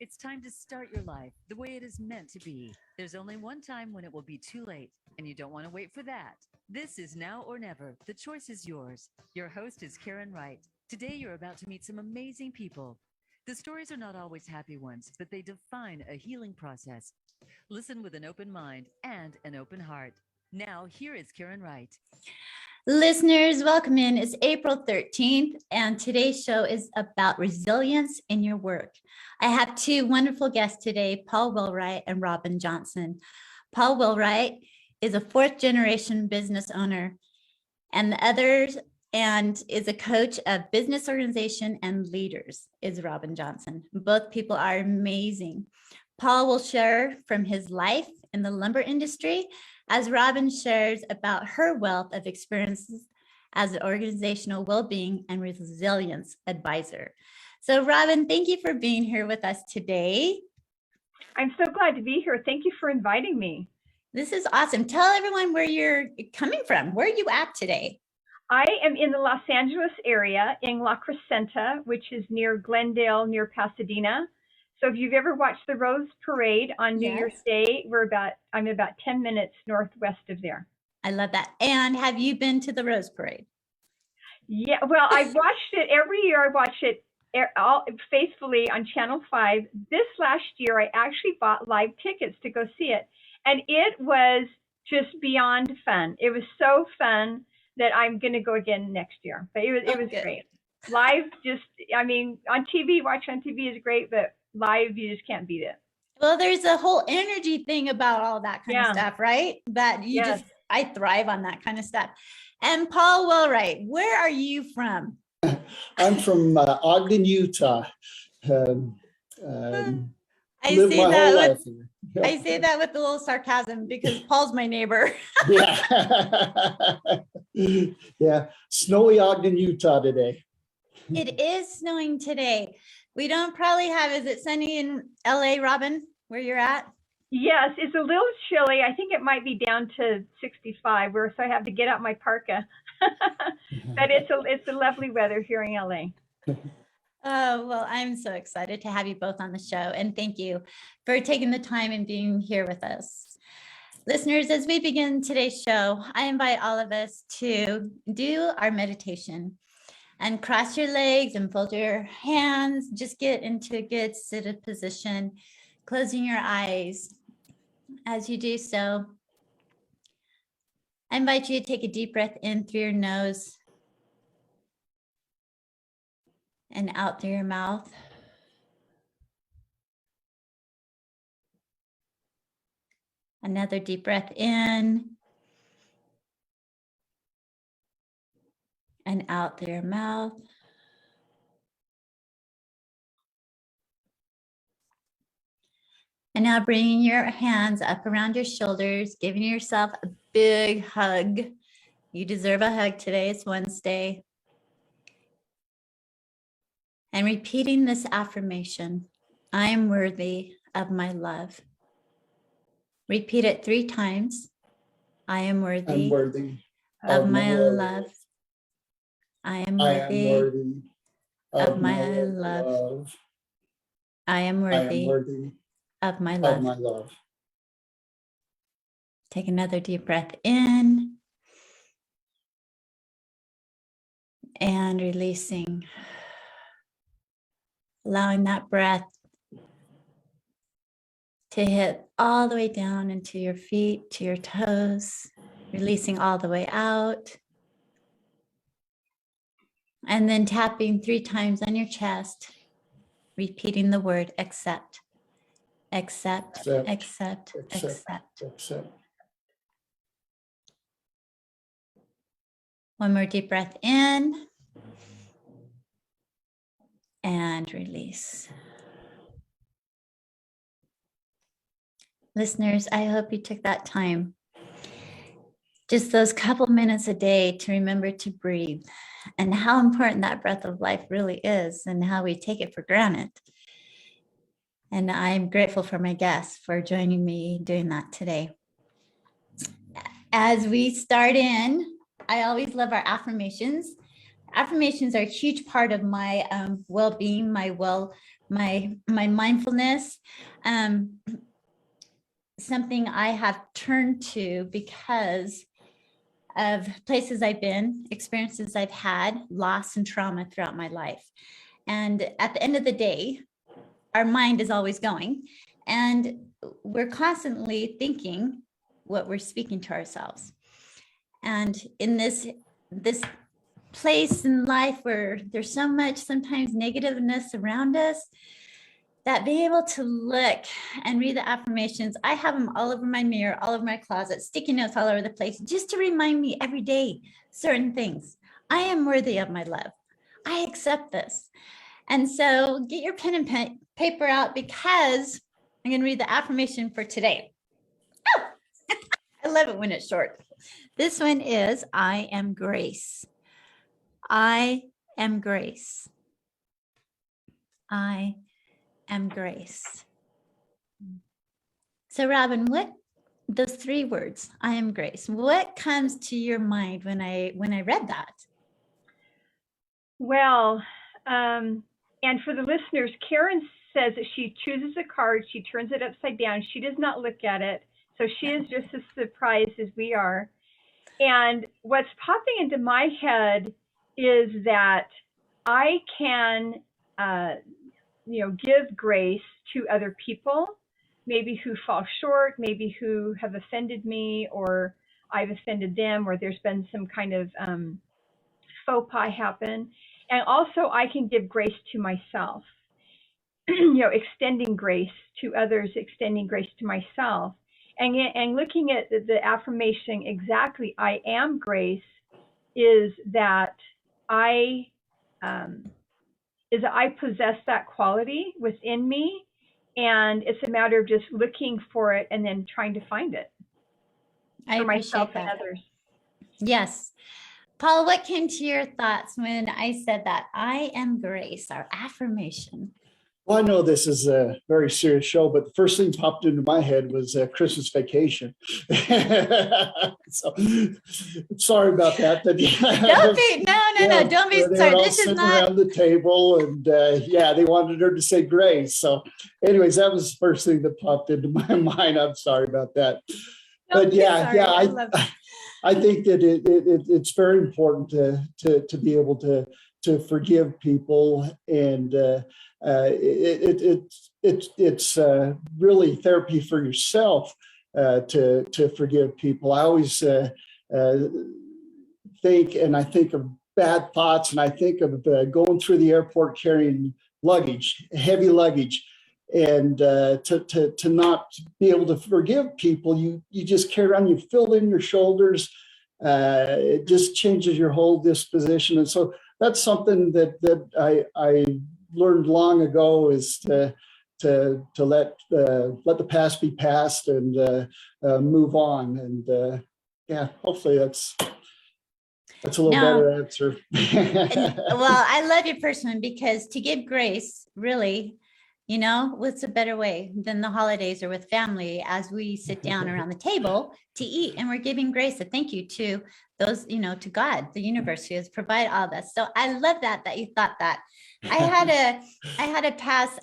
It's time to start your life the way it is meant to be. There's only one time when it will be too late, and you don't want to wait for that. This is Now or Never. The choice is yours. Your host is Karen Wright. Today, you're about to meet some amazing people. The stories are not always happy ones, but they define a healing process. Listen with an open mind and an open heart. Now, here is Karen Wright. Listeners, welcome in. It's April 13th, and today's show is about resilience in your work. I have two wonderful guests today, Paul Wheelwright and Robin Johnson. Paul Wheelwright is a fourth-generation business owner, and the others and is a coach of business organization and leaders, is Robin Johnson. Both people are amazing. Paul will share from his life in the lumber industry, as Robin shares about her wealth of experiences as an organizational well-being and resilience advisor. So Robin, thank you for being here with us today. I'm so glad to be here. Thank you for inviting me. This is awesome. Tell everyone where you're coming from. Where are you at today? I am in the Los Angeles area in La Crescenta, which is near Glendale, near Pasadena. So if you've ever watched the Rose Parade on New Year's Day, I'm about 10 minutes northwest of there. I love that. And have you been to the Rose Parade? Yeah, well, I've watched it every year. I watch it all faithfully on Channel 5. This last year, I actually bought live tickets to go see it. And it was just beyond fun. It was so fun that I'm going to go again next year. But it was great. Live, on TV, watch on TV is great, but live, you just can't beat it. Well, there's a whole energy thing about all that kind of stuff, right? That I thrive on that kind of stuff. And Paul Wheelwright, where are you from? I'm from Ogden, Utah. I say that with a little sarcasm because Paul's my neighbor. Yeah, snowy Ogden, Utah today. It is snowing today. We don't probably have, is it sunny in LA, Robin, where you're at? Yes, it's a little chilly. I think it might be down to 65, so I have to get out my parka. But it's a lovely weather here in LA. Oh, well, I'm so excited to have you both on the show. And thank you for taking the time and being here with us. Listeners, as we begin today's show, I invite all of us to do our meditation. And cross your legs and fold your hands. Just get into a good seated position, closing your eyes. As you do so, I invite you to take a deep breath in through your nose and out through your mouth. Another deep breath in and out through your mouth. And now bringing your hands up around your shoulders, giving yourself a big hug. You deserve a hug today. It's Wednesday. And repeating this affirmation, I am worthy of my love. Repeat it 3 times. I am worthy, of my love. I am worthy of my love. I am worthy of my love. Take another deep breath in and releasing. Allowing that breath to hit all the way down into your feet, to your toes, releasing all the way out. And then tapping 3 times on your chest, repeating the word accept. Accept, accept, accept. One more deep breath in and release. Listeners, I hope you took that time, just those couple minutes a day, to remember to breathe and how important that breath of life really is and how we take it for granted. And I'm grateful for my guests for joining me doing that today. As we start in, I always love our affirmations. Affirmations are a huge part of my well-being, my my mindfulness, something I have turned to because of places I've been, experiences I've had, loss and trauma throughout my life. And at the end of the day, our mind is always going, and we're constantly thinking what we're speaking to ourselves. And in this place in life where there's so much sometimes negativeness around us, that being able to look and read the affirmations, I have them all over my mirror, all over my closet, sticky notes all over the place, just to remind me every day certain things. I am worthy of my love. I accept this. And so get your pen and paper out, because I'm going to read the affirmation for today. Oh, I love it when it's short. This one is, I am grace. I am grace. I am grace. So Robin, what those 3 words, I am grace, what comes to your mind when I read that? Well, and for the listeners, Karen says that she chooses a card, she turns it upside down, she does not look at it, so she is just as surprised as we are. And what's popping into my head is that I can, give grace to other people, maybe who fall short, maybe who have offended me, or I've offended them, or there's been some kind of faux pas happen. And also I can give grace to myself, extending grace to others, extending grace to myself. And looking at the affirmation exactly, I am grace, is that I possess that quality within me, and it's a matter of just looking for it and then trying to find it I for myself appreciate that. and others. Yes. Paula, what came to your thoughts when I said that? I am grace, our affirmation. Well, I know this is a very serious show, but the first thing popped into my head was Christmas Vacation. So sorry about that. Don't be, no, don't be sorry. This is not around the table, and they wanted her to say grace. So, anyways, that was the first thing that popped into my mind. I'm sorry about that. But I think that it's very important to be able to forgive people, and it's really therapy for yourself to forgive people. I always think of bad thoughts, and I think of going through the airport carrying heavy luggage, and to not be able to forgive people. You just carry around, you fill in your shoulders. It just changes your whole disposition, and so that's something that I learned long ago, is to let the past be past, and move on. And hopefully that's a little better answer. Well, I love your first one, because to give grace, really, what's a better way than the holidays or with family, as we sit down around the table to eat, and we're giving grace, a thank you to those, to God, the universe, who has provided all this. So I love that you thought that. I had a past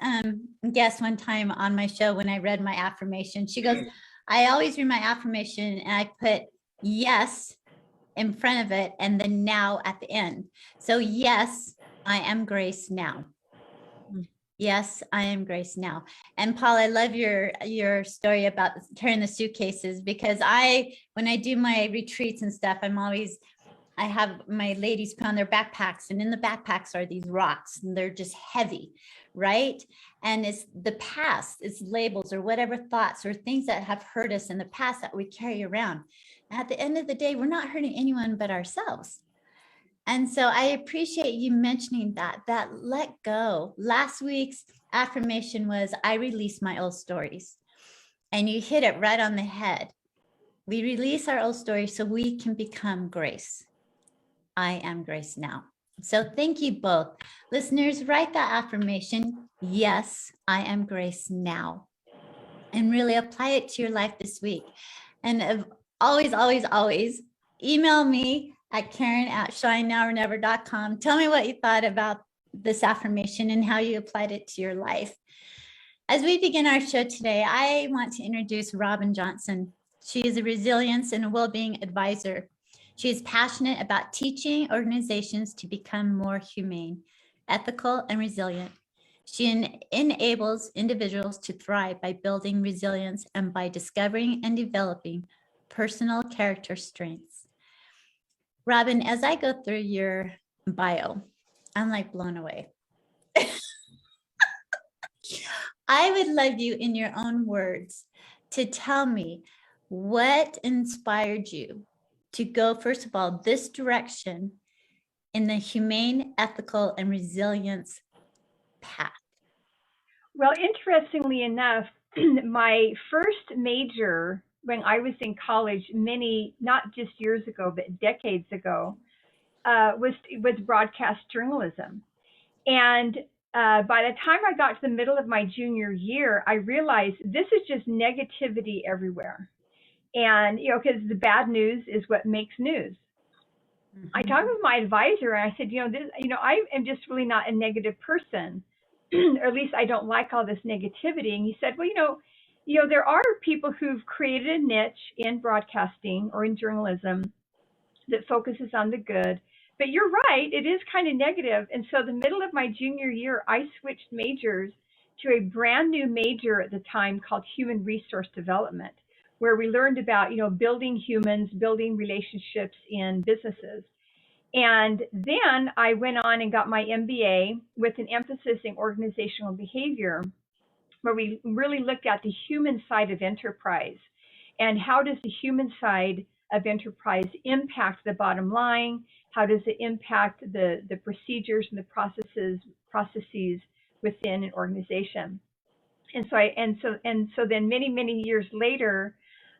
guest one time on my show when I read my affirmation. She goes, I always read my affirmation and I put yes in front of it and then now at the end. So yes, I am grace now. Yes, I am grace now. And Paul, I love your story about carrying the suitcases, because when I do my retreats and stuff, I have my ladies put on their backpacks, and in the backpacks are these rocks, and they're just heavy, right? And it's the past, it's labels or whatever thoughts or things that have hurt us in the past that we carry around. And at the end of the day, we're not hurting anyone but ourselves. And so I appreciate you mentioning that let go. Last week's affirmation was, I release my old stories. And you hit it right on the head. We release our old stories so we can become grace. I am grace now. So thank you both. Listeners, write that affirmation. Yes, I am grace now. And really apply it to your life this week. And always, always, always email me at Karen@shinenowornever.com. Tell me what you thought about this affirmation and how you applied it to your life. As we begin our show today, I want to introduce Robin Johnson. She is a resilience and a well-being advisor. She is passionate about teaching organizations to become more humane, ethical, and resilient. She enables individuals to thrive by building resilience and by discovering and developing personal character strengths. Robin, as I go through your bio, I'm like blown away. I would love you, in your own words, to tell me what inspired you to go, first of all, this direction in the humane, ethical, and resilience path. Well, interestingly enough, my first major when I was in college, not just years ago, but decades ago, was broadcast journalism. And by the time I got to the middle of my junior year, I realized this is just negativity everywhere. And, because the bad news is what makes news. Mm-hmm. I talked with my advisor and I said, I am just really not a negative person, or at least I don't like all this negativity. And he said, well, there are people who've created a niche in broadcasting or in journalism that focuses on the good. But you're right, it is kind of negative. And so the middle of my junior year, I switched majors to a brand new major at the time called Human Resource Development, where we learned about, building humans, building relationships in businesses. And then I went on and got my MBA with an emphasis in organizational behavior, where we really looked at the human side of enterprise and how does the human side of enterprise impact the bottom line? How does it impact the procedures and the processes within an organization? And so then many years later,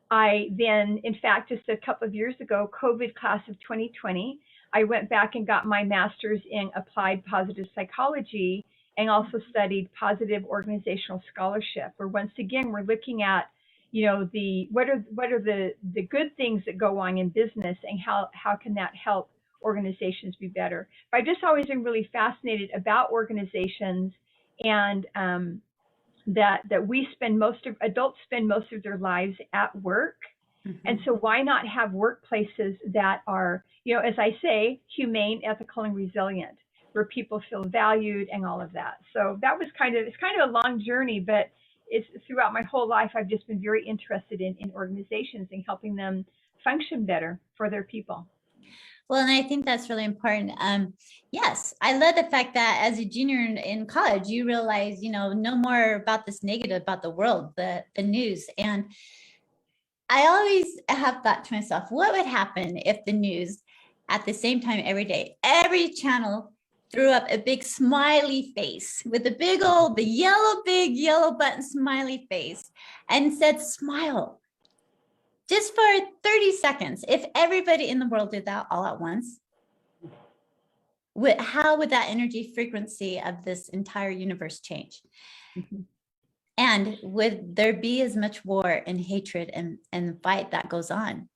I then, in fact, just a couple of years ago, COVID class of 2020, I went back and got my master's in applied positive psychology and also studied positive organizational scholarship, where once again we're looking at what are the good things that go on in business and how can that help organizations be better. But I've just always been really fascinated about organizations, and that adults spend most of their lives at work. Mm-hmm. And so why not have workplaces that are, as I say, humane, ethical, and resilient, where people feel valued and all of that. So that was it's kind of a long journey, but it's throughout my whole life, I've just been very interested in organizations and helping them function better for their people. Well, and I think that's really important. Yes, I love the fact that as a junior in college, you realize, no more about this negative about the world, the news. And I always have thought to myself, what would happen if the news at the same time every day, every channel threw up a big smiley face with a big yellow button smiley face and said, smile. Just for 30 seconds, if everybody in the world did that all at once, how would that energy frequency of this entire universe change? Mm-hmm. And would there be as much war and hatred and fight that goes on?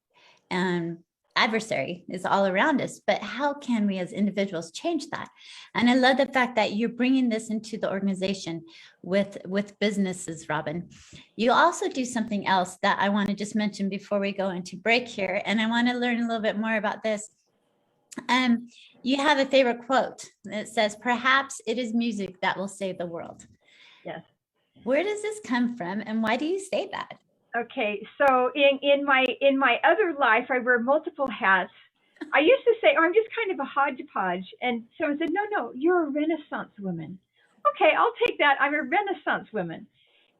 And adversary is all around us, but how can we as individuals change that? And I love the fact that you're bringing this into the organization with businesses, Robin. You also do something else that I want to just mention before we go into break here, and I want to learn a little bit more about this. You have a favorite quote that says, perhaps it is music that will save the world. Yes. Where does this come from, and why do you say that? Okay, so in my other life, I wear multiple hats. I used to say, I'm just kind of a hodgepodge. And someone said, no, you're a Renaissance woman. Okay, I'll take that. I'm a Renaissance woman.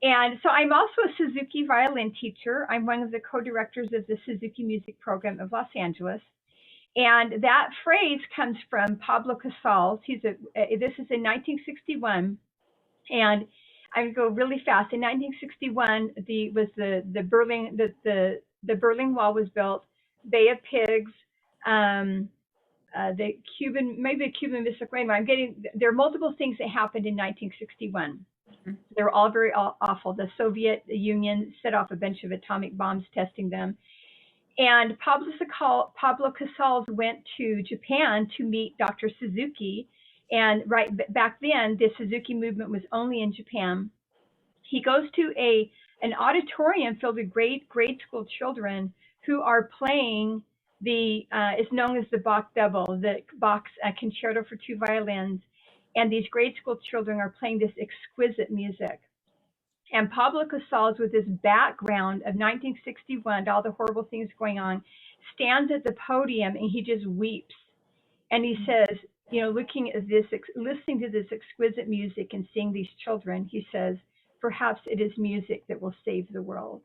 And so I'm also a Suzuki violin teacher. I'm one of the co-directors of the Suzuki Music Program of Los Angeles. And that phrase comes from Pablo Casals. This is in 1961. And I would go really fast. In 1961, the Berlin Wall was built. Bay of Pigs, the Cuban Missile Crisis. There are multiple things that happened in 1961. Mm-hmm. They were all very awful. The Soviet Union set off a bunch of atomic bombs, testing them. And Pablo Casals went to Japan to meet Dr. Suzuki. And back then, the Suzuki movement was only in Japan. He goes to an auditorium filled with grade school children who are playing it's known as the Bach double, the Bach's concerto for two violins. And these grade school children are playing this exquisite music. And Pablo Casals, with his background of 1961, all the horrible things going on, stands at the podium and he just weeps. And he says, looking at this, listening to this exquisite music and seeing these children, he says, perhaps it is music that will save the world.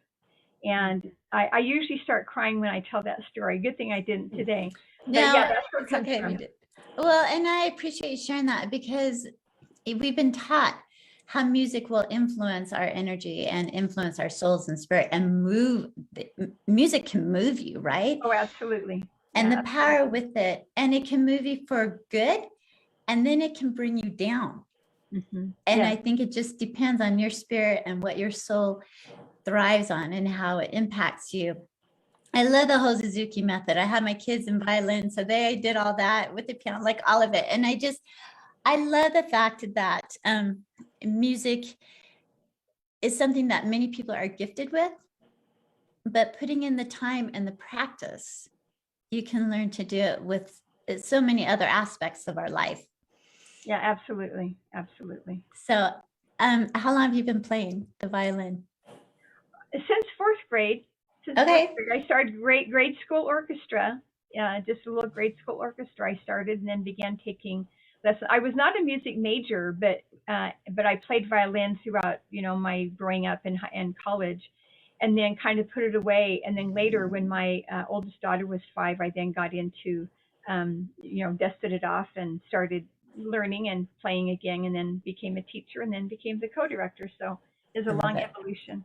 And I usually start crying when I tell that story. Good thing I didn't today. No, yeah, that's where it comes okay. from. Well, and I appreciate you sharing that because we've been taught how music will influence our energy and influence our souls and spirit and music can move you, right? Oh, absolutely. And Yeah, the power with it, and it can move you for good, and then it can bring you down. mm-hmm. And Yes. I think it just depends on your spirit and what your soul thrives on and how it impacts you. I love the whole Suzuki method. I had my kids in violin, so they did all that with the piano, like all of it. And I love the fact that music is something that many people are gifted with, but putting in the time and the practice, you can learn to do it with so many other aspects of our life. Yeah, absolutely. Absolutely. So how long have you been playing the violin? Since fourth grade. Okay. Fourth grade. I started grade school orchestra, just a little grade school orchestra I started, and then began taking lessons. I was not a music major, but I played violin throughout, my growing up and college, and then kind of put it away. And then later, when my oldest daughter was 5, I then got into, dusted it off and started learning and playing again, and then became a teacher, and then became the co-director. So it's a long evolution.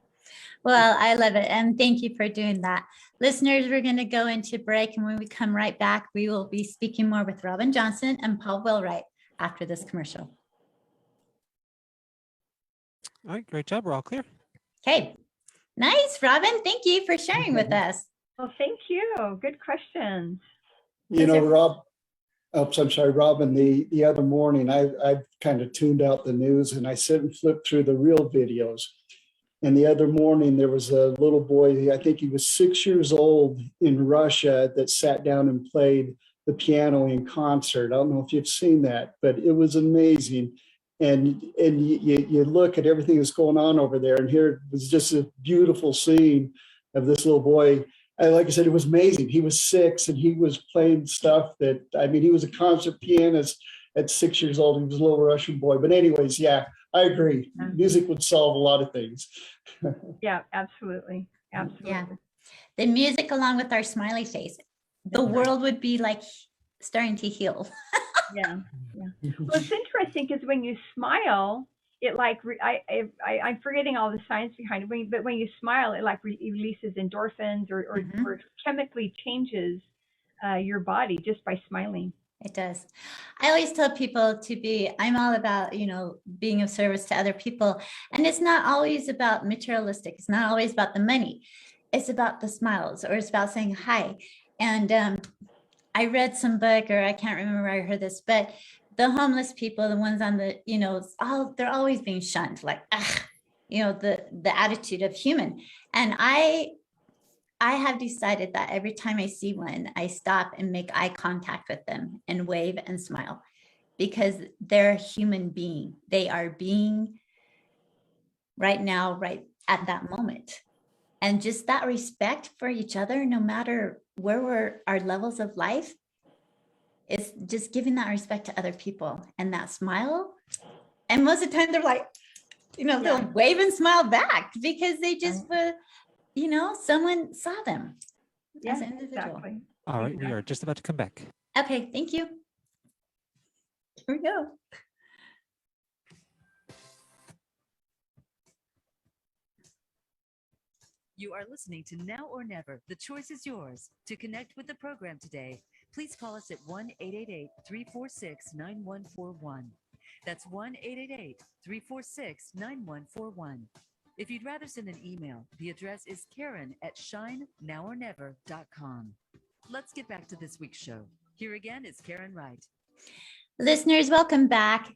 Well, I love it. And thank you for doing that. Listeners, we're going to go into break. And when we come right back, we will be speaking more with Robin Johnson and Paul Wheelwright after this commercial. All right, great job. We're all clear. Okay. Nice, Robin. Thank you for sharing with us. Well, thank you. Good questions. Rob, I'm sorry, Robin, the other morning, I kind of tuned out the news and I sit and flipped through the real videos. And the other morning, there was a little boy, I think he was 6 years old in Russia, that sat down and played the piano in concert. I don't know if you've seen that, but it was amazing. And you look at everything that's going on over there, and here it was just a beautiful scene of this little boy. Like I said, it was amazing. He was 6 and he was playing stuff that, he was a concert pianist at 6 years old. He was a little Russian boy. But anyways, yeah, I agree. Music would solve a lot of things. Yeah, absolutely. Absolutely. Yeah. The music along with our smiley face, the world would be like starting to heal. Yeah. Well, it's interesting because when you smile, it I'm forgetting all the science behind it, but when you smile, it releases endorphins or chemically changes your body just by smiling. It does. I always tell people I'm all about, being of service to other people. And it's not always about materialistic. It's not always about the money. It's about the smiles, or it's about saying hi. And I read some book, or I can't remember where I heard this, but the homeless people, the ones on the, they're always being shunned, like, the attitude of human. And I have decided that every time I see one, I stop and make eye contact with them and wave and smile, because they're a human being. They are being right now, right at that moment. And just that respect for each other, no matter where our levels of life, is just giving that respect to other people and that smile. And most of the time they're like, they'll wave and smile back because they just were, someone saw them as an individual. Exactly. All right, we are just about to come back. Okay, thank you. Here we go. You are listening to Now or Never. The choice is yours. To connect with the program today, please call us at 1-888-346-9141. That's 1-888-346-9141. If you'd rather send an email, the address is Karen@shinenowornever.com. Let's get back to this week's show. Here again is Karen Wright. Listeners, welcome back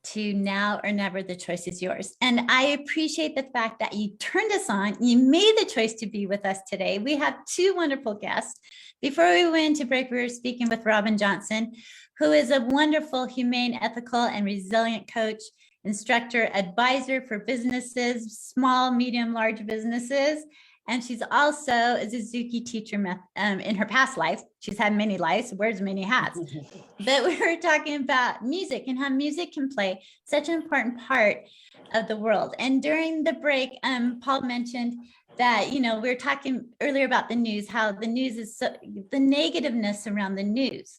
to Now or Never, the choice is yours. And I appreciate the fact that you turned us on. You made the choice to be with us today. We have two wonderful guests. Before we went to break, we were speaking with Robin Johnson, who is a wonderful, humane, ethical, and resilient coach, instructor, advisor for businesses, small, medium, large businesses. And she's also a Suzuki teacher in her past life. She's had many lives, wears many hats. But we were talking about music and how music can play such an important part of the world. And during the break, Paul mentioned that, we were talking earlier about the news, how the news is the negativeness around the news.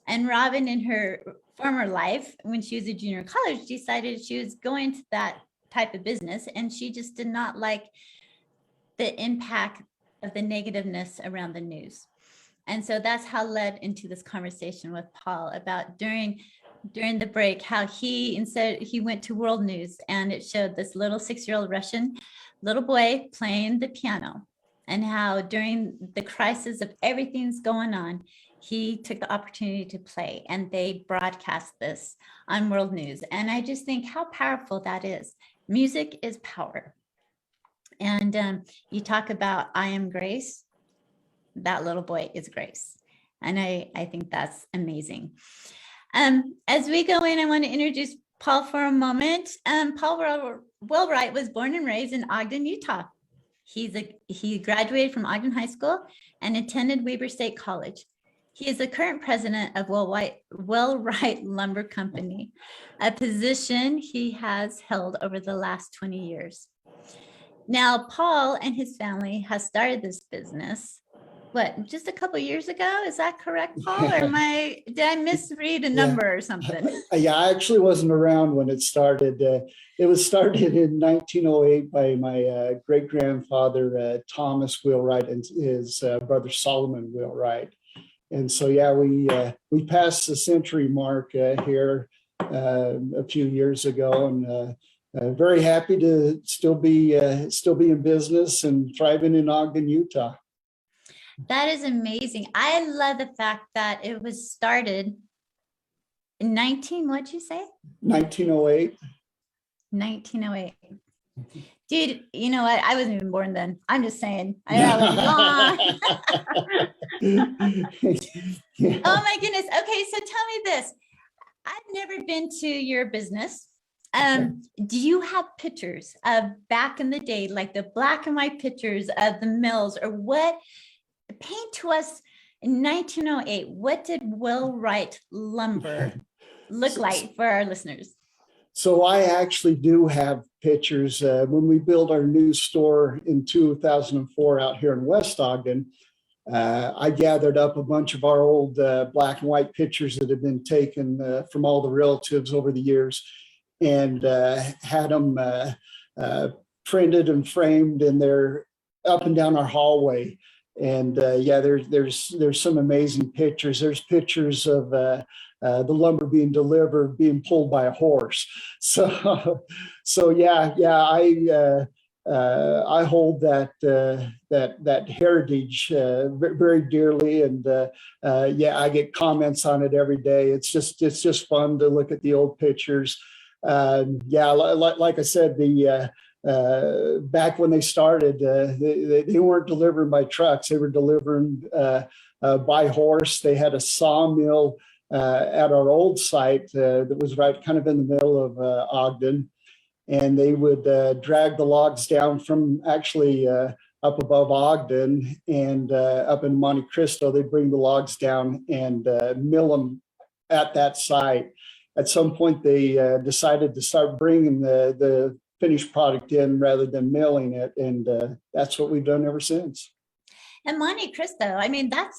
And Robin, in her former life, when she was a junior in college, decided she was going to that type of business, and she just did not like the impact of the negativeness around the news. And so that's how led into this conversation with Paul about during the break, how he went to World News, and it showed this little 6-year-old Russian little boy playing the piano, and how during the crisis of everything's going on, he took the opportunity to play, and they broadcast this on World News. And I just think how powerful that is. Music is power. And you talk about I am Grace. That little boy is Grace. And I think that's amazing. As we go in, I want to introduce Paul for a moment. Paul Wheelwright was born and raised in Ogden, Utah. He graduated from Ogden High School and attended Weber State College. He is the current president of Wheelwright Lumber Company, a position he has held over the last 20 years. Now, Paul and his family has started this business, just a couple of years ago? Is that correct, Paul? Or did I misread a number or something? Yeah, I actually wasn't around when it started. It was started in 1908 by my great-grandfather, Thomas Wheelwright, and his brother, Solomon Wheelwright. And so, yeah, we passed the century mark here a few years ago, and very happy to still be in business and thriving in Ogden, Utah. That is amazing. I love the fact that it was started in what'd you say? 1908. 1908. Dude, you know what? I wasn't even born then. I'm just saying. I was long. Yeah. Oh my goodness. Okay, so tell me this. I've never been to your business. Do you have pictures of back in the day, like the black and white pictures of the mills, or what? Paint to us in 1908. What did Wheelwright Lumber look like for our listeners? So I actually do have pictures. When we built our new store in 2004 out here in West Ogden, I gathered up a bunch of our old black and white pictures that had been taken from all the relatives over the years, and had them printed and framed, and they're up and down our hallway. And there's some amazing pictures. There's pictures of the lumber being delivered, being pulled by a horse. So I hold that heritage very dearly, and I get comments on it every day. It's just fun to look at the old pictures. Like I said, back when they started, they weren't delivering by trucks. They were delivering by horse. They had a sawmill at our old site that was right kind of in the middle of Ogden. And they would drag the logs down from actually up above Ogden and up in Monte Cristo. They bring the logs down and mill them at that site. At some point, they decided to start bringing the finished product in rather than milling it, and that's what we've done ever since. And Monte Cristo, I mean, that's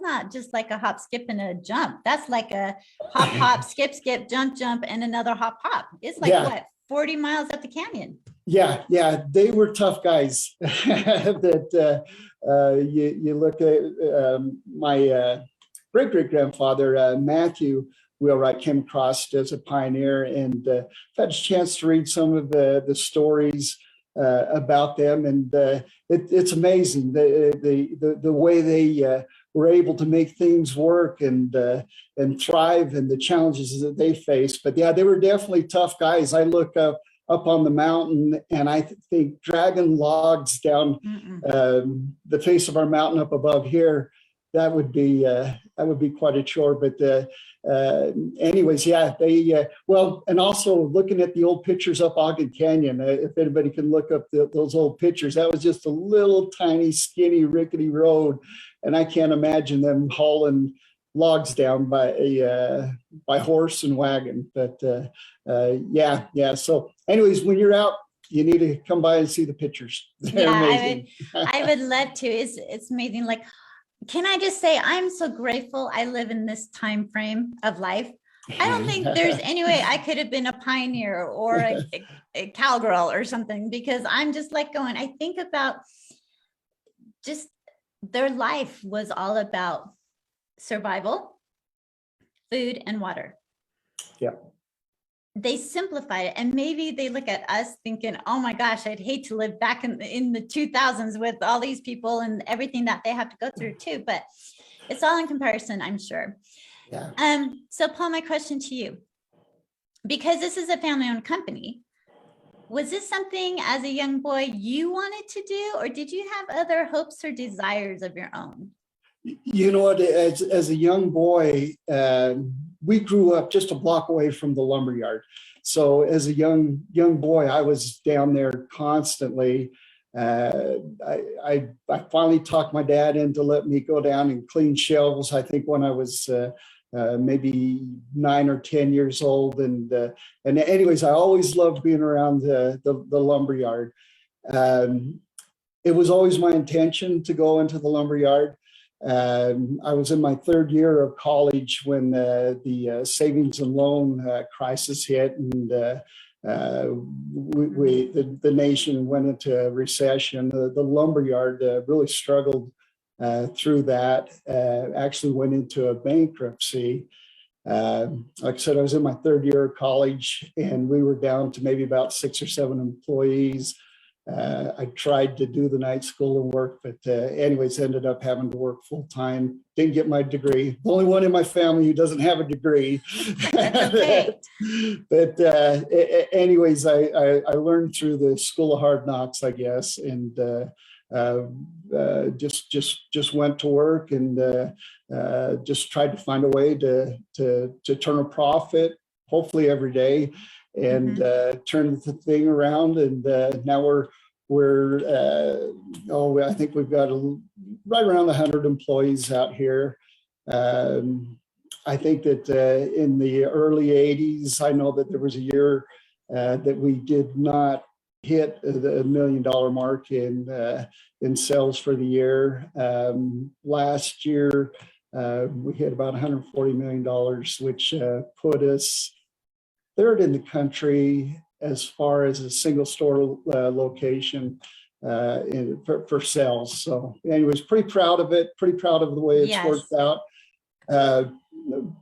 not just like a hop, skip, and a jump. That's like a hop, hop, skip, skip, jump, jump, and another hop, hop. It's like what, 40 miles up the canyon? Yeah, they were tough guys. That you look at my great-great-grandfather, Matthew Wheelwright, came across as a pioneer, and I've had a chance to read some of the stories about them, and it's amazing the way they were able to make things work and thrive, and the challenges that they face. But yeah, they were definitely tough guys. I look up on the mountain, and I think dragging logs down the face of our mountain up above here, that would be quite a chore. But anyways, yeah, they well, and also looking at the old pictures up Ogden Canyon, if anybody can look up those old pictures, that was just a little tiny, skinny, rickety road, and I can't imagine them hauling logs down by horse and wagon. But yeah. So, anyways, when you're out, you need to come by and see the pictures. They're amazing. I would love to. It's amazing. Like, can I just say, I'm so grateful I live in this time frame of life. I don't think there's any way I could have been a pioneer or a cowgirl or something, because I'm just like going, I think about just their life was all about survival, food, and water. Yeah. They simplify it, and maybe they look at us thinking, oh my gosh, I'd hate to live back in the 2000s with all these people and everything that they have to go through too, but it's all in comparison, I'm sure. Yeah. So Paul, my question to you, because this is a family-owned company, was this something as a young boy you wanted to do, or did you have other hopes or desires of your own? You know what, as a young boy, we grew up just a block away from the lumberyard. So as a young boy, I was down there constantly. I finally talked my dad into letting me go down and clean shelves, I think when I was maybe 9 or 10 years old. And anyways, I always loved being around the lumberyard. It was always my intention to go into the lumberyard. I was in my third year of college when the savings and loan crisis hit, and the nation went into a recession. The lumberyard really struggled through that. Actually went into a bankruptcy. Like I said, I was in my third year of college, and we were down to maybe about 6 or 7 employees. I tried to do the night school and work, but anyways, ended up having to work full time. Didn't get my degree. The only one in my family who doesn't have a degree. Okay. But anyways, I learned through the School of Hard Knocks, I guess, and just went to work and just tried to find a way to turn a profit, hopefully every day, and turn the thing around. And now we're I think we've got right around 100 employees out here. I think that in the early 80s, I know that there was a year that we did not hit the $1 million mark in sales for the year. Last year, we hit about $140 million, which put us third in the country as far as a single store location for sales. So anyways, pretty proud of it, pretty proud of the way it's worked out.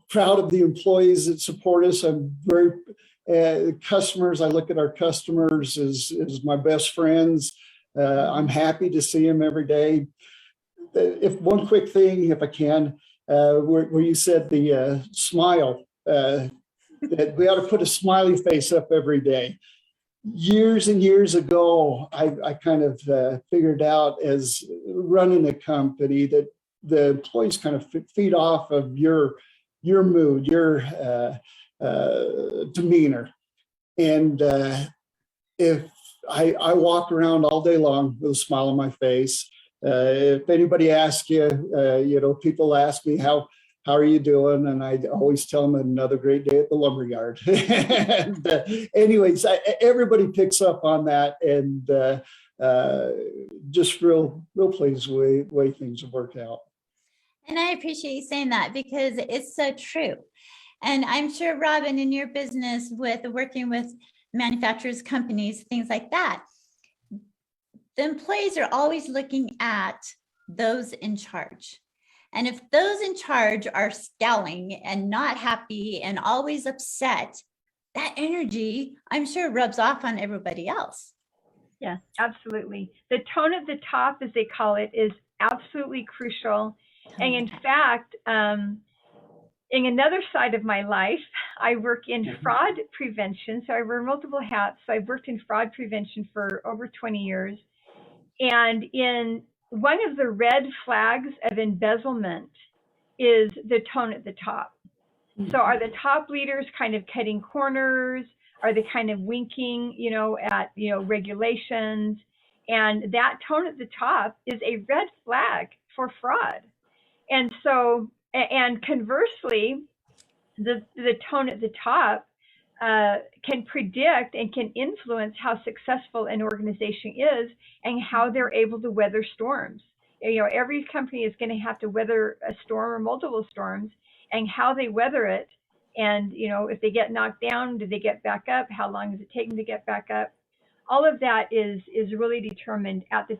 Proud of the employees that support us. I'm very, customers, I look at our customers as my best friends. I'm happy to see them every day. If one quick thing, if I can, where you said the smile, that we ought to put a smiley face up every day. Years and years ago, I kind of figured out, as running a company, that the employees kind of feed off of your mood, your demeanor. And if I walk around all day long with a smile on my face, if anybody asks you, people ask me, how are you doing? And I always tell them, another great day at the lumberyard. And anyways, everybody picks up on that, and just real pleased with the way things have worked out. And I appreciate you saying that, because it's so true. And I'm sure, Robin, in your business with working with manufacturers, companies, things like that, the employees are always looking at those in charge. And if those in charge are scowling and not happy and always upset, that energy, I'm sure, rubs off on everybody else. Yeah, absolutely. The tone at the top, as they call it, is absolutely crucial. And in fact, in another side of my life, I work in fraud prevention. So I wear multiple hats. So I've worked in fraud prevention for over 20 years. And in one of the red flags of embezzlement is the tone at the top. So are the top leaders kind of cutting corners? Are they kind of winking, at, regulations? And that tone at the top is a red flag for fraud. And so, and conversely, the tone at the top can predict and can influence how successful an organization is and how they're able to weather storms. Every company is going to have to weather a storm or multiple storms, and how they weather it. And, if they get knocked down, do they get back up? How long does it take them to get back up? All of that is really determined at the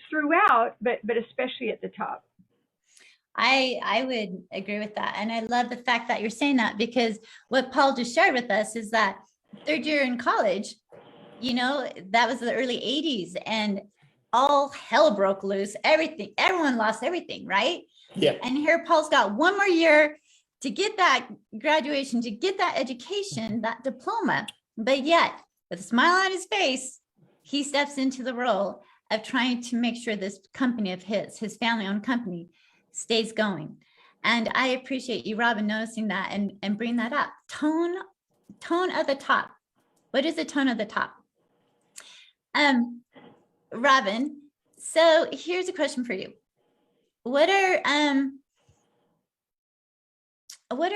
throughout, but especially at the top. I would agree with that. And I love the fact that you're saying that, because what Paul just shared with us is that third year in college, that was the early 80s, and all hell broke loose. Everyone lost everything, right? Yeah. And here Paul's got one more year to get that graduation, to get that education, that diploma. But yet, with a smile on his face, he steps into the role of trying to make sure this company of his family-owned company, stays going. And I appreciate you, Robin, noticing that and bring that up. Tone of the top. What is the tone of the top? Robin, so here's a question for you. What are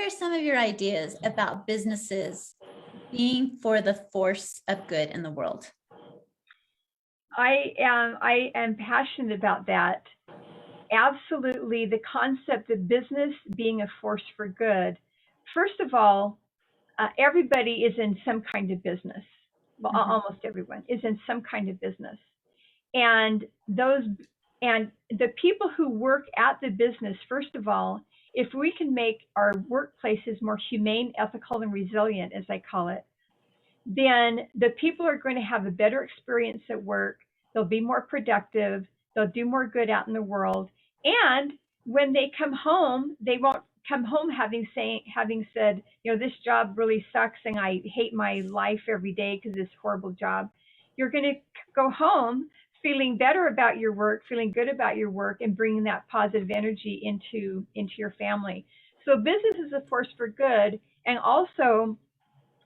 some of your ideas about businesses being for the force of good in the world? I am passionate about that. Absolutely, the concept of business being a force for good. First of all, everybody is in some kind of business. Well, almost everyone is in some kind of business, and the people who work at the business. First of all, if we can make our workplaces more humane, ethical, and resilient, as I call it, then the people are going to have a better experience at work. They'll be more productive. They'll do more good out in the world. And when they come home, they won't come home having said, this job really sucks and I hate my life every day because this horrible job. You're going to go home feeling better about your work, feeling good about your work, and bringing that positive energy into your family. So business is a force for good, and also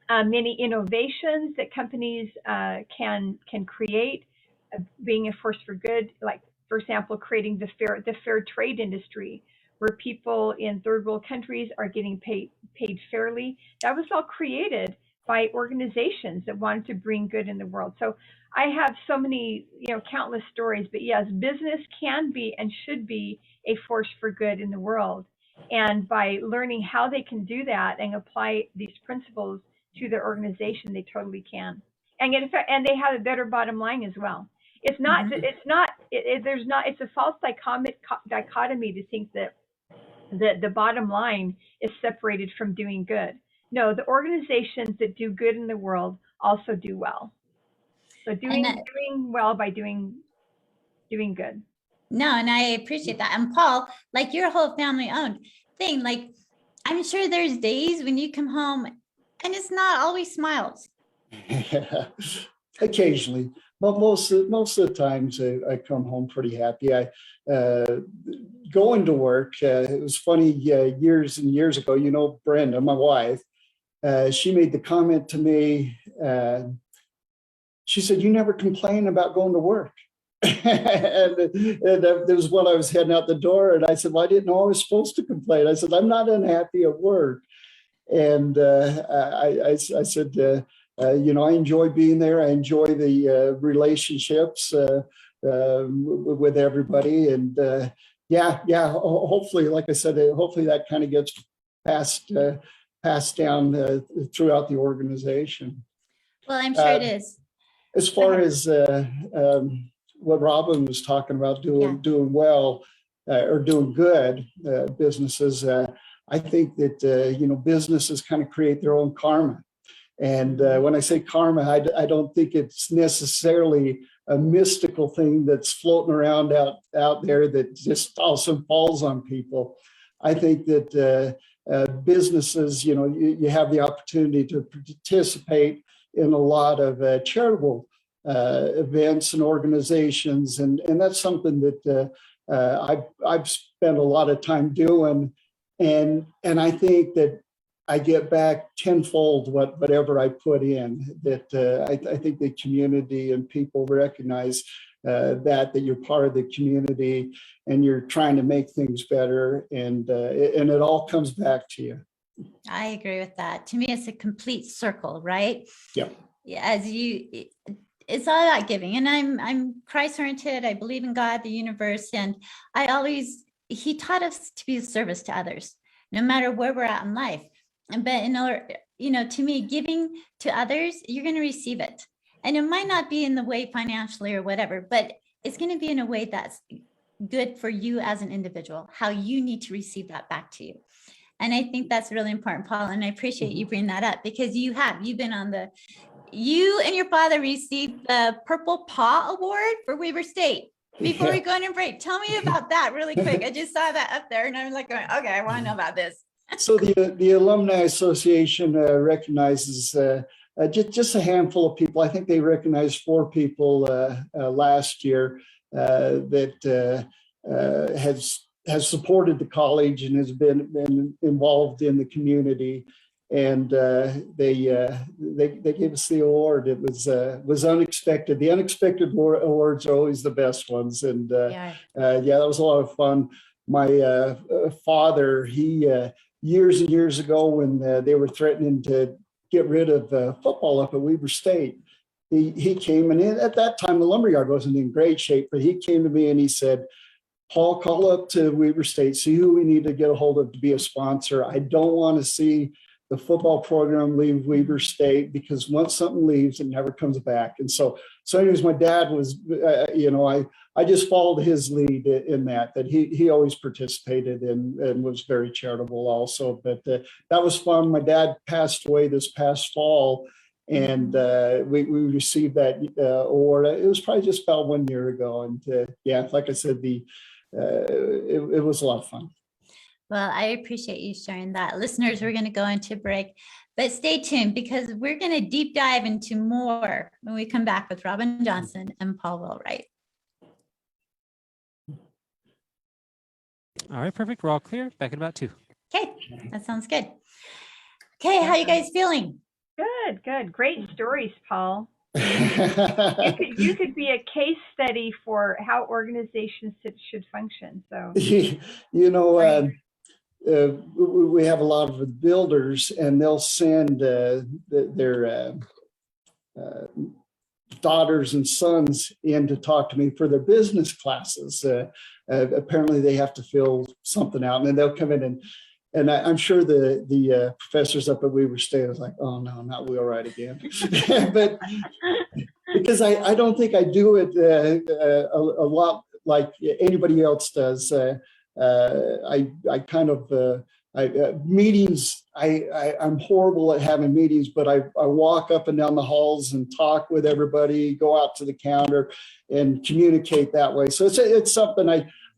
many innovations that companies can create, being a force for good, like, for example, creating the fair trade industry, where people in third world countries are getting paid fairly. That was all created by organizations that wanted to bring good in the world. So I have so many, countless stories, but yes, business can be and should be a force for good in the world. And by learning how they can do that and apply these principles to their organization, they totally can. And they have a better bottom line as well. It's not, it's a false dichotomy to think that the bottom line is separated from doing good. No, the organizations that do good in the world also do well. So doing well by doing good. No, and I appreciate that. And Paul, like, your whole family owned thing, like, I'm sure there's days when you come home and it's not always smiles. Yeah, occasionally, but most of the times I come home pretty happy. I going to work. It was funny, years and years ago. Brenda, my wife, she made the comment to me. She said, "You never complain about going to work." and there was when I was heading out the door, and I said, "Well, I didn't know I was supposed to complain." I said, "I'm not unhappy at work." And I said, I enjoy being there. I enjoy the relationships with everybody. And hopefully, like I said, hopefully that kind of gets passed down throughout the organization. Well, I'm sure it is. As far as what Robin was talking about, doing well or doing good businesses, I think that businesses kind of create their own karma. And when I say karma, I don't think it's necessarily a mystical thing that's floating around out there that just also falls on people. I think that businesses, you have the opportunity to participate in a lot of charitable events and organizations, and that's something that I've spent a lot of time doing, and I think that I get back tenfold whatever I put in. That I think the community and people recognize that you're part of the community and you're trying to make things better, and it all comes back to you. I agree with that. To me, it's a complete circle, right? Yep. It's all about giving, and I'm Christ-oriented. I believe in God, the universe, and He taught us to be of service to others, no matter where we're at in life. But in order, to me, giving to others, you're going to receive it. And it might not be in the way financially or whatever, but it's going to be in a way that's good for you as an individual, how you need to receive that back to you. And I think that's really important, Paul. And I appreciate you bringing that up, because you've been you and your father received the Purple Paw Award for Weber State. Before we go on a break, tell me about that really quick. I just saw that up there and I'm like, okay, I want to know about this. So the Alumni Association recognizes just a handful of people. I think they recognized 4 people last year that has supported the college and has been involved in the community. And they gave us the award. It was unexpected. The unexpected awards are always the best ones. And that was a lot of fun. My father, he years and years ago, when they were threatening to get rid of football up at Weber State, he came, and at that time the lumberyard wasn't in great shape, but he came to me and he said, "Paul, call up to Weber State, see who we need to get a hold of to be a sponsor. I don't want to see the football program leave Weber State, because once something leaves, it never comes back." And so anyways, my dad was, I just followed his lead in that he always participated and was very charitable also. But that was fun. My dad passed away this past fall, and we received that award. It was probably just about 1 year ago. And like I said, it was a lot of fun. Well, I appreciate you sharing that. Listeners, we're going to go into break, but stay tuned, because we're going to deep dive into more when we come back with Robin Johnson and Paul Wheelwright. All right, perfect. We're all clear. Back in about 2. Okay, that sounds good. Okay, how you guys feeling? Good. Great stories, Paul. You could be a case study for how organizations should function. So we have a lot of builders, and they'll send their daughters and sons in to talk to me for their business classes. Apparently they have to fill something out, and then they'll come in, and I'm sure the professors up at Weber State was like, "Oh no, not Wheelwright again." But because I don't think I do it a lot like anybody else does. I kind of meetings. I'm horrible at having meetings, but I walk up and down the halls and talk with everybody, go out to the counter and communicate that way. So it's something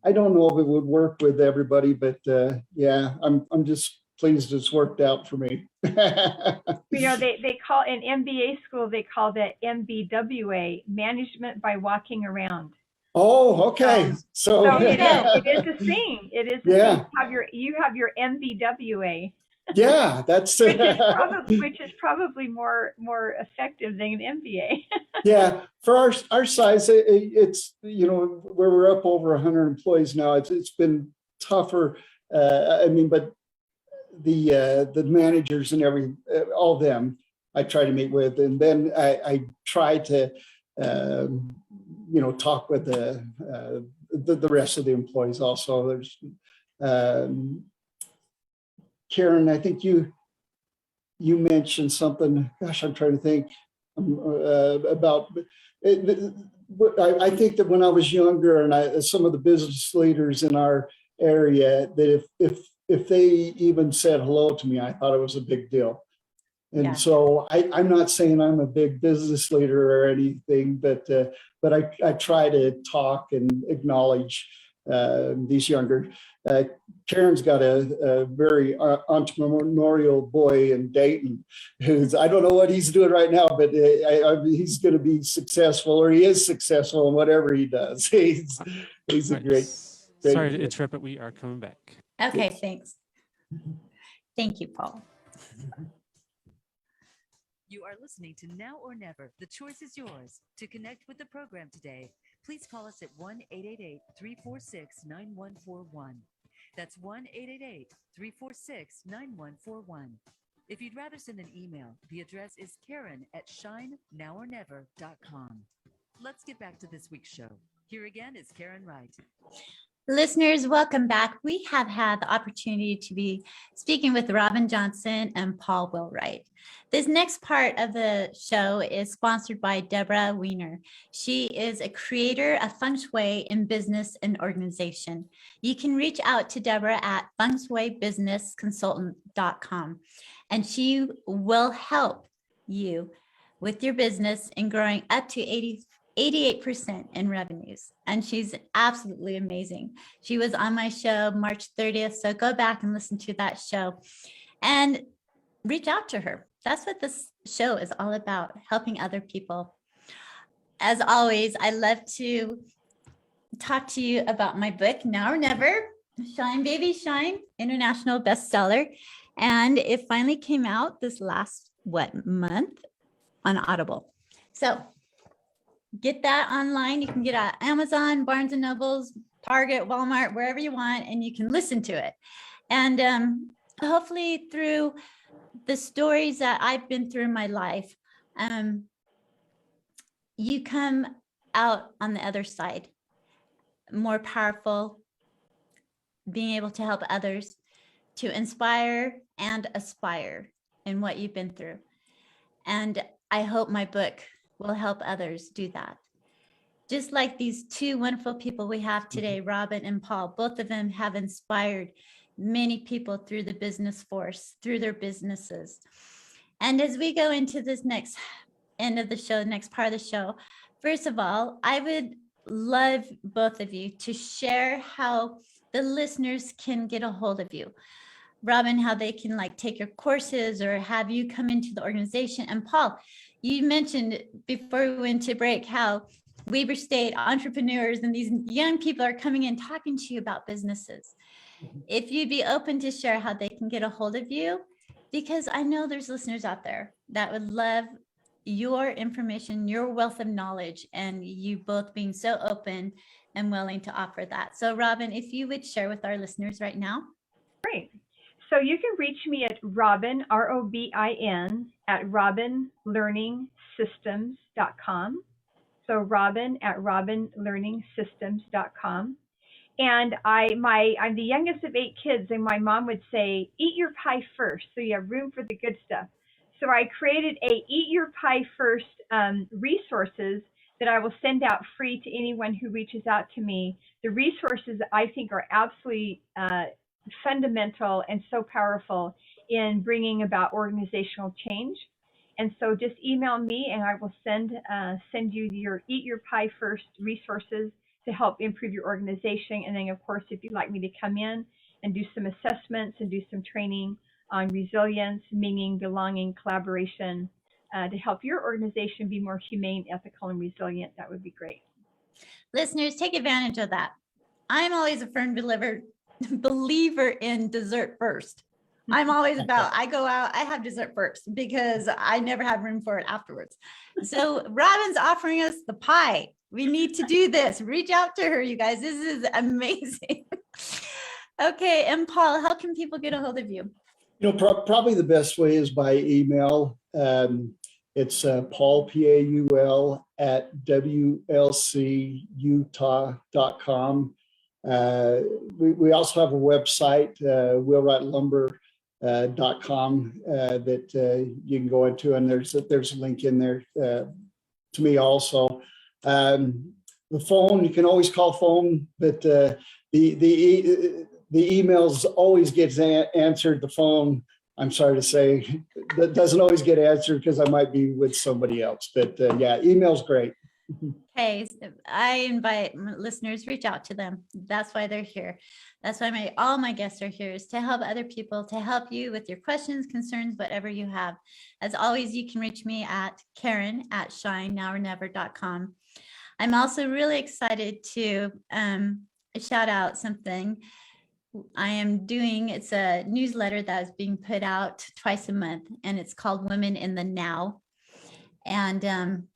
I don't know if it would work with everybody, but I'm just pleased it's worked out for me. They call in MBA school, they call that MBWA, management by walking around. Oh, okay. So it is a thing. It is a thing. You have your MBWA. Yeah, that's which is probably more effective than an MBA. Yeah, for our size, it's where we're up over 100 employees now. It's been tougher. But the managers and all of them, I try to meet with, and then I try to talk with the rest of the employees also. There's Karen, I think you mentioned something. Gosh, I'm trying to think about it. I think that when I was younger, and some of the business leaders in our area, that if they even said hello to me, I thought it was a big deal. And Yeah. so I'm not saying I'm a big business leader or anything, but I try to talk and acknowledge these younger. Karen's got a very entrepreneurial boy in Dayton who's, I don't know what he's doing right now, but he's going to be successful, or he is successful in whatever he does. He's a great Sorry to kid. interrupt, but we are coming back. Okay, thanks. Thank you, Paul. You are listening to Now or Never. The choice is yours. To connect with the program today, please call us at 1-888-346-9141. That's 1-888-346-9141. If you'd rather send an email, the address is Karen@shinenowornever.com. Let's get back to this week's show. Here again is Karen Wright. Listeners, welcome back. We have had the opportunity to be speaking with Robin Johnson and Paul Wheelwright. This next part of the show is sponsored by Deborah Weiner. She is a creator of feng shui in business and organization. You can reach out to Deborah at fengshuibusinessconsultant.com, and she will help you with your business in growing up to 88% in revenues. And she's absolutely amazing. She was on my show March 30th. So go back and listen to that show and reach out to her. That's what this show is all about, helping other people. As always, I love to talk to you about my book, Now or Never, Shine Baby Shine, international bestseller. And it finally came out this last, month on Audible. So get that online. You can get it at Amazon, Barnes and Nobles, Target, Walmart, wherever you want, and you can listen to it. And hopefully through the stories that I've been through in my life, you come out on the other side more powerful, being able to help others, to inspire and aspire in what you've been through. And I hope my book will help others do that. Just like these two wonderful people we have today, Robin and Paul, both of them have inspired many people through the business force, through their businesses. And as we go into this next end of the show, next part of the show, first of all, I would love both of you to share how the listeners can get a hold of you. Robin, how they can take your courses or have you come into the organization. And Paul, you mentioned before we went to break how Weber State entrepreneurs and these young people are coming in talking to you about businesses. If you'd be open to share how they can get a hold of you, because I know there's listeners out there that would love your information, your wealth of knowledge, and you both being so open and willing to offer that. So Robin, if you would share with our listeners right now. Great. So you can reach me at Robin, ROBIN, at robinlearningsystems.com. So Robin at robinlearningsystems.com. And I'm the youngest of 8 kids, and my mom would say, eat your pie first, so you have room for the good stuff. So I created a Eat Your Pie First resources that I will send out free to anyone who reaches out to me. The resources I think are absolutely fundamental and so powerful in bringing about organizational change. And so just email me and I will send you your Eat Your Pie First resources to help improve your organization. And then of course, if you'd like me to come in and do some assessments and do some training on resilience, meaning, belonging, collaboration, to help your organization be more humane, ethical, and resilient, that would be great. Listeners, take advantage of that. I'm always a firm believer in dessert first. I'm always about, I go out, I have dessert first because I never have room for it afterwards. So Robin's offering us the pie. We need to do this. Reach out to her, you guys. This is amazing. Okay, and Paul, how can people get a hold of you? Probably the best way is by email. It's Paul, Paul, at WLCutah.com. We also have a website, wheelwrightlumber.com, that you can go into, and there's a link in there to me also. The phone, you can always call phone, but the emails always gets answered. The phone I'm sorry to say, that doesn't always get answered because I might be with somebody else. But yeah, email's great. Hey, I invite listeners, reach out to them. That's why they're here. That's why all my guests are here, is to help other people, to help you with your questions, concerns, whatever you have. As always, you can reach me at Karen@shinenowornever.com. I'm also really excited to shout out something I am doing. It's a newsletter that is being put out twice a month, and it's called Women in the Now. And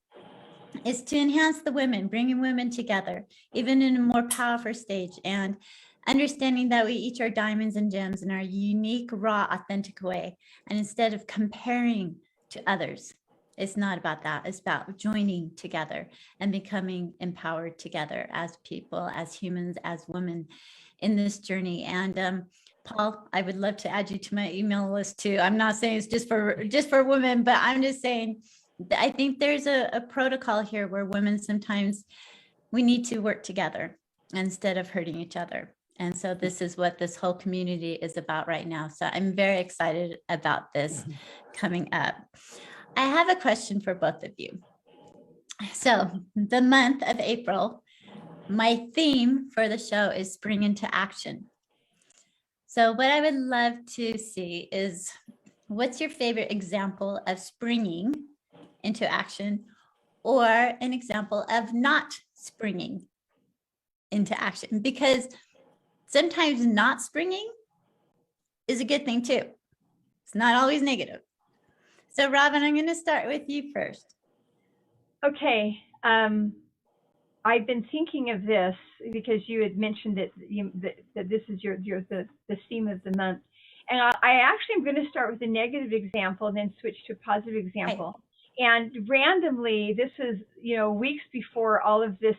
is to enhance the women, bringing women together, even in a more powerful stage, and understanding that we each are diamonds and gems in our unique, raw, authentic way. And instead of comparing to others, it's not about that. It's about joining together and becoming empowered together as people, as humans, as women in this journey. And Paul, I would love to add you to my email list too. I'm not saying it's just for women, but I'm just saying, I think there's a protocol here where women sometimes we need to work together instead of hurting each other. And so this is what this whole community is about right now. So I'm very excited about this coming up. I have a question for both of you. So the month of April, my theme for the show is spring into action. So what I would love to see is, what's your favorite example of springing into action, or an example of not springing into action? Because sometimes not springing is a good thing too. It's not always negative. So Robin, I'm going to start with you first. Okay. I've been thinking of this because you had mentioned that this is the theme of the month. And I actually am going to start with a negative example and then switch to a positive example. Right. And randomly, this is, weeks before all of this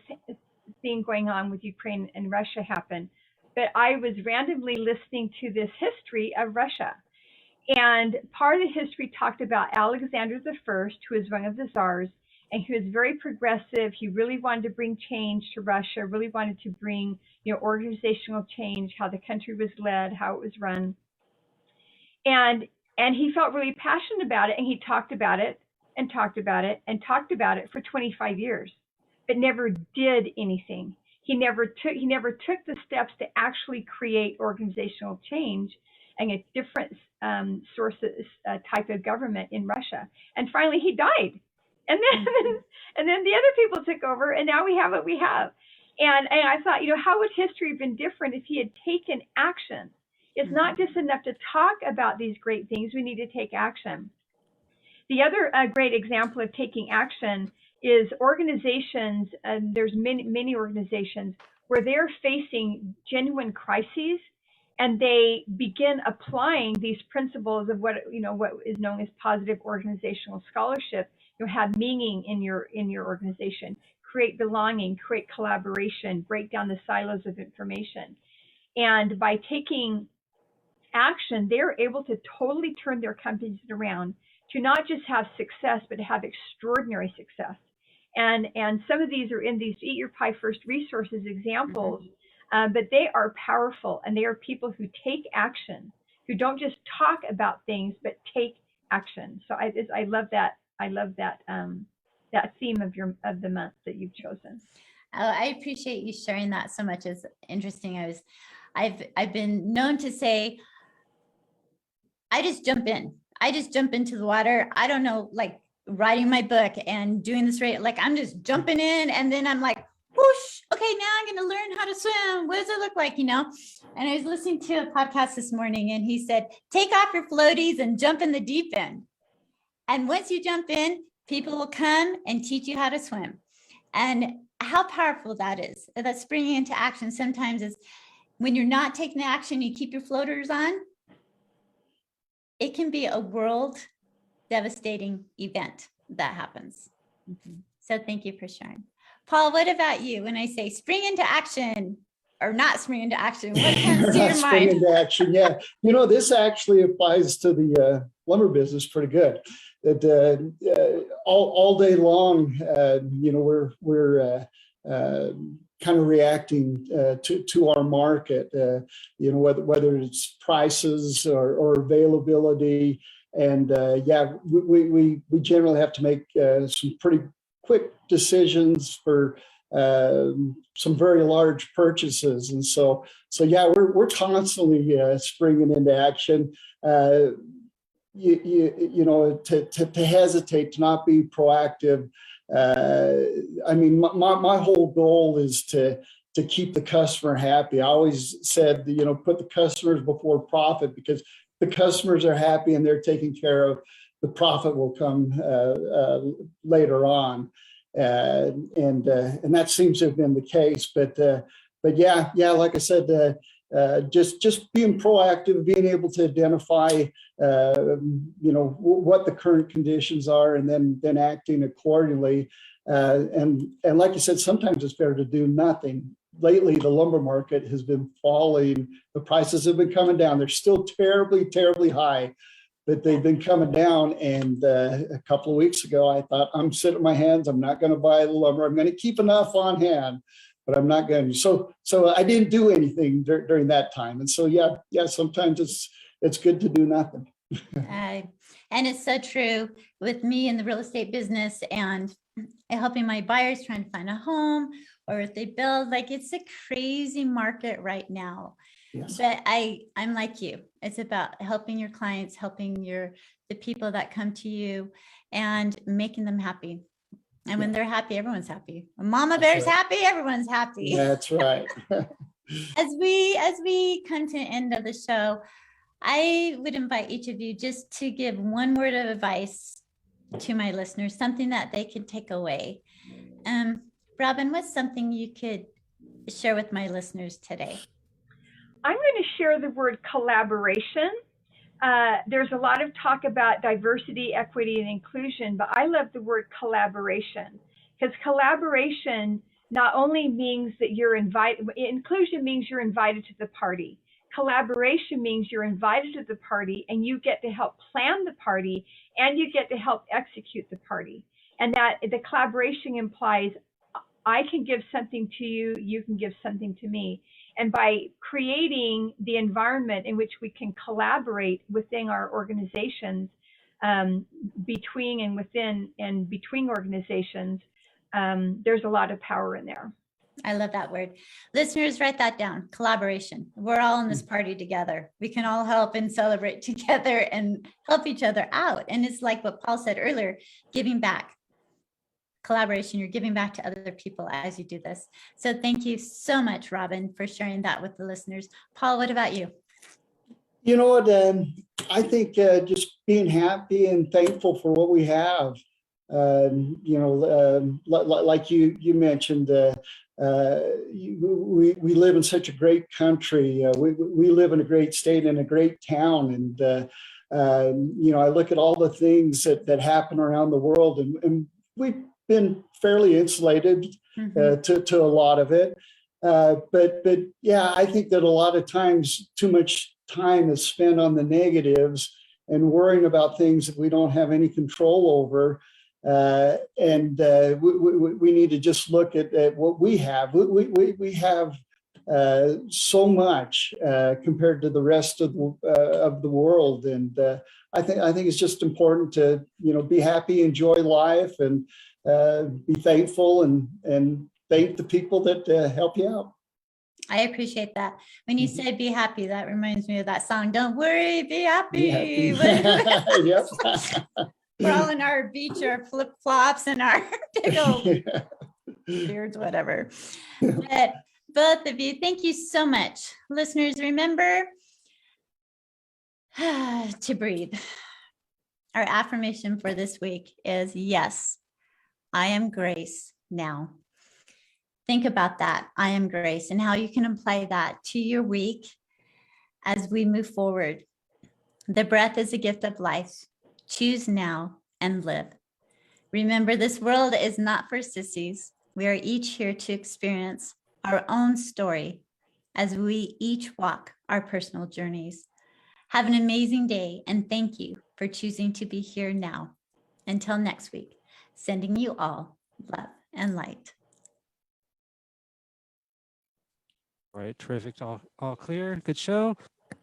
thing going on with Ukraine and Russia happened. But I was randomly listening to this history of Russia. And part of the history talked about Alexander I, who was one of the czars, and he was very progressive. He really wanted to bring change to Russia, really wanted to bring, organizational change, how the country was led, how it was run. And he felt really passionate about it, and he talked about it and talked about it and talked about it for 25 years, but never did anything. He never took the steps to actually create organizational change and a different type of government in Russia. And finally, he died. And then the other people took over, and now we have what we have. And I thought, how would history have been different if he had taken action? It's not just enough to talk about these great things. We need to take action. The other great example of taking action is organizations, and there's many organizations where they're facing genuine crises, and they begin applying these principles of what is known as positive organizational scholarship. Have meaning in your organization, create belonging, create collaboration, break down the silos of information. And by taking action, they're able to totally turn their companies around to not just have success, but to have extraordinary success. And some of these are in these Eat Your Pie First resources examples, but they are powerful, and they are people who take action, who don't just talk about things, but take action. So I love that. I love that that theme of the month that you've chosen. Oh, I appreciate you sharing that so much. It's interesting. I've been known to say, I just jump in. I just jump into the water. I don't know, like writing my book and doing this right. Like I'm just jumping in, and then I'm like, whoosh, okay, now I'm going to learn how to swim. What does it look like, And I was listening to a podcast this morning, and he said, take off your floaties and jump in the deep end. And once you jump in, people will come and teach you how to swim. And how powerful that is. That springing into action sometimes is when you're not taking the action, you keep your floaters on. It can be a world devastating event that happens. So thank you for sharing. Paul, what about you? When I say spring into action or not spring into action, what comes to your Spring mind? into action, yeah. This actually applies to the lumber business pretty good. That all day long, we're kind of reacting to our market, whether it's prices or availability. And we generally have to make some pretty quick decisions for some very large purchases. And so we're constantly springing into action. To hesitate, to not be proactive. My whole goal is to keep the customer happy. I always said, put the customers before profit, because the customers are happy and they're taken care of, the profit will come later on. And that seems to have been the case. But like I said, just being proactive, being able to identify what the current conditions are, and then acting accordingly. And like you said, sometimes it's better to do nothing. Lately, the lumber market has been falling. The prices have been coming down. They're still terribly, terribly high, but they've been coming down. And a couple of weeks ago, I thought, I'm sitting on my hands. I'm not going to buy the lumber. I'm going to keep enough on hand, but I'm not going to. So I didn't do anything during that time. And so, sometimes it's good to do nothing. And it's so true with me in the real estate business and helping my buyers trying to find a home, or if they build, like, it's a crazy market right now. Yes. But I'm like you. It's about helping your clients, helping the people that come to you, and making them happy. And when they're happy, everyone's happy. When Mama Bear's happy, everyone's happy. That's right. As we come to the end of the show, I would invite each of you just to give one word of advice to my listeners, something that they can take away. Robin, what's something you could share with my listeners today? I'm going to share the word collaboration. There's a lot of talk about diversity, equity, and inclusion, but I love the word collaboration, because collaboration not only means that you're invited, inclusion means you're invited to the party. Collaboration means you're invited to the party and you get to help plan the party and you get to help execute the party. And that the collaboration implies I can give something to you, you can give something to me. And by creating the environment in which we can collaborate within our organizations, between and within and between organizations, there's a lot of power in there. I love that word. Listeners, write that down. Collaboration. We're all in this party together. We can all help and celebrate together and help each other out. And it's like what Paul said earlier, giving back. Collaboration, you're giving back to other people as you do this. So thank you so much, Robin, for sharing that with the listeners. Paul, what about you? You know what? I think just being happy and thankful for what we have. Like you mentioned, we live in such a great country. We live in a great state and a great town. And, I look at all the things that happen around the world, and we've been fairly insulated to a lot of it. But I think that a lot of times too much time is spent on the negatives and worrying about things that we don't have any control over. We need to just look at what we have. We have so much compared to the rest of the world, and I think it's just important to be happy, enjoy life, and be thankful and thank the people that help you out. I appreciate that. When you say be happy, that reminds me of that song, Don't Worry, Be Happy. Yep. We're all in our beach or flip-flops and our big old beards, whatever. But both of you, thank you so much. Listeners, remember to breathe. Our affirmation for this week is, yes, I am grace now. Think about that. I am grace, and how you can apply that to your week as we move forward. The breath is a gift of life. Choose now and live. Remember, this world is not for sissies. We are each here to experience our own story as we each walk our personal journeys. Have an amazing day, and thank you for choosing to be here now. Until next week, sending you all love and light. All right, terrific. All clear. Good show.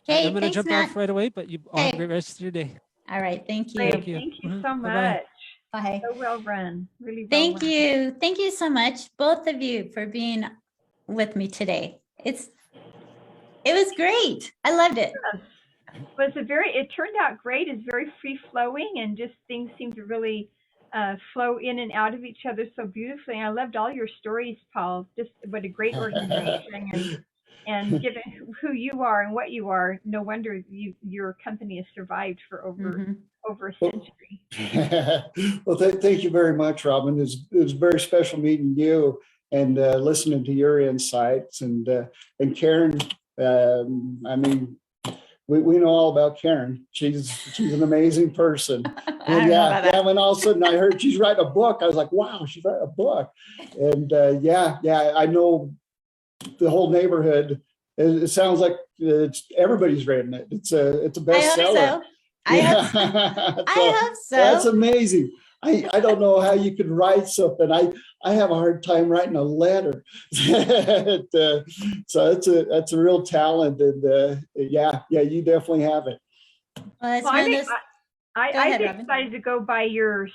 Okay, I'm going to thanks, jump Matt. off right away, but you all have a Okay. great rest of your day. All right, thank you. Great. Thank you. Thank you Mhm. so Bye-bye. much. Bye. So well run. Really well Thank run. you. Thank you so much, both of you, for being with me today. It was great. I loved it. Yes. Was it turned out great. It's very free flowing, and just things seem to really flow in and out of each other so beautifully. And I loved all your stories, Paul. Just what a great organization, and given who you are and what you are, no wonder your company has survived for over a century. Well, thank you very much, Robin. It was very special meeting you and listening to your insights. And Karen, I mean, we know all about Karen. She's an amazing person. And when all of a sudden I heard she's writing a book, I was like, wow, she's writing a book. And I know the whole neighborhood. It sounds like everybody's reading it. It's a bestseller. I hope so. That's amazing. I don't know how you could write something. I have a hard time writing a letter. So that's a real talent, and you definitely have it. Well, I'm excited to go by your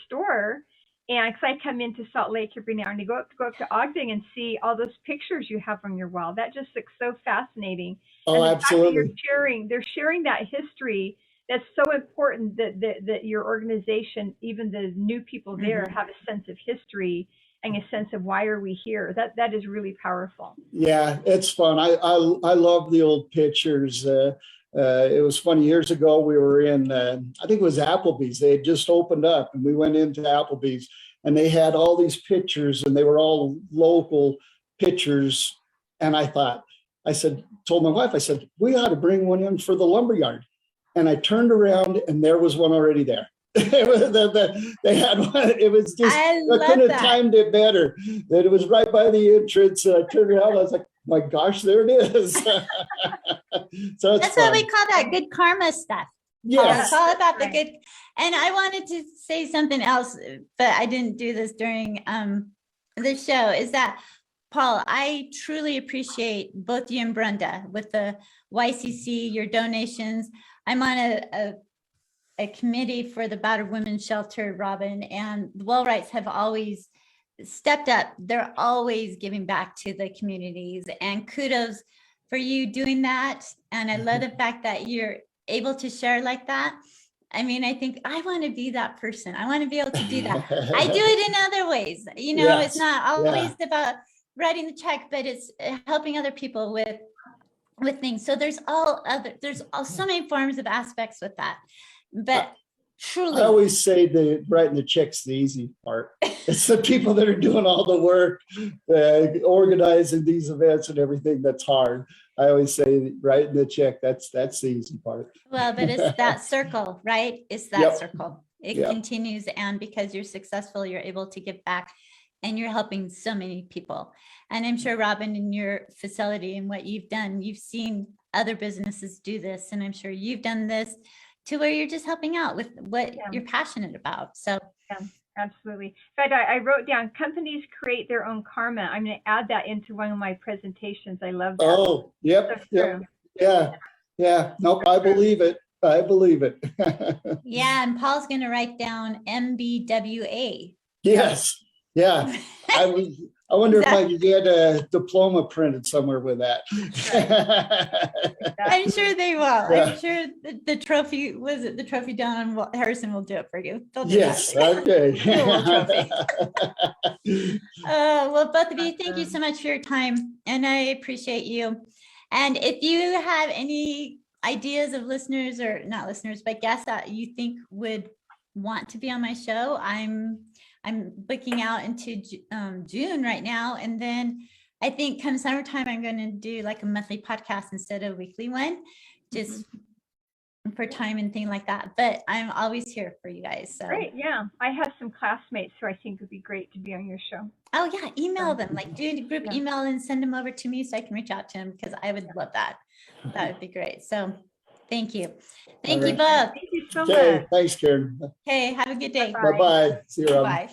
store, and because I come into Salt Lake every now and then, go up to Ogden and see all those pictures you have on your wall. That just looks so fascinating. Oh, and the absolutely. Fact that they're sharing that history. That's so important that your organization, even the new people there, have a sense of history and a sense of why are we here. That is really powerful. Yeah, it's fun. I love the old pictures. It was funny, years ago we were in, I think it was Applebee's. They had just opened up, and we went into Applebee's, and they had all these pictures, and they were all local pictures. And told my wife, I said, we ought to bring one in for the lumberyard. And I turned around, and there was one already there. They had one. It was just, I couldn't have timed it better. That it was right by the entrance. And I turned around, I was like, my gosh, there it is. So that's what we call that good karma stuff. Yes. It's all about the good. And I wanted to say something else, but I didn't do this during the show, is that, Paul, I truly appreciate both you and Brenda with the YCC, your donations. I'm on a committee for the battered women's shelter, Robin, and the Wheelwrights have always stepped up. They're always giving back to the communities, and kudos for you doing that. And I love the fact that you're able to share like that. I mean, I think I want to be that person. I want to be able to do that. I do it in other ways. It's not always about writing the check, but it's helping other people with things. So there's so many forms of aspects with that. But truly, I always say that writing the check's the easy part. It's the people that are doing all the work, organizing these events and everything that's hard. I always say writing the check, that's the easy part. Well, but it's that circle, right? It's that circle. It continues, and because you're successful, you're able to give back, and you're helping so many people. And I'm sure, Robin, in your facility and what you've done, you've seen other businesses do this, and I'm sure you've done this to where you're just helping out with what you're passionate about. So absolutely. In fact, I wrote down, companies create their own karma. I'm going to add that into one of my presentations. I love that. Oh, yep. Yeah. Nope, I believe it. Yeah, and Paul's going to write down MBWA. Yes. Yeah. I wonder if I could get a diploma printed somewhere with that. I'm sure they will. I'm sure the trophy, the trophy down on Harrison will do it for you. Yes. Okay. Well, both of you, thank you so much for your time, and I appreciate you. And if you have any ideas of listeners, or not listeners, but guests that you think would want to be on my show, I'm booking out into June right now. And then I think come summertime, I'm going to do like a monthly podcast instead of a weekly one, just for time and things like that. But I'm always here for you guys. So great. Yeah. I have some classmates who I think would be great to be on your show. Oh yeah. Email them, like do a group email and send them over to me so I can reach out to them, because I would love that. That would be great. So thank you. Thank you both. Thank you so Okay, much. thanks, Karen. Okay. Have a good day. Bye-bye. See you around. Bye.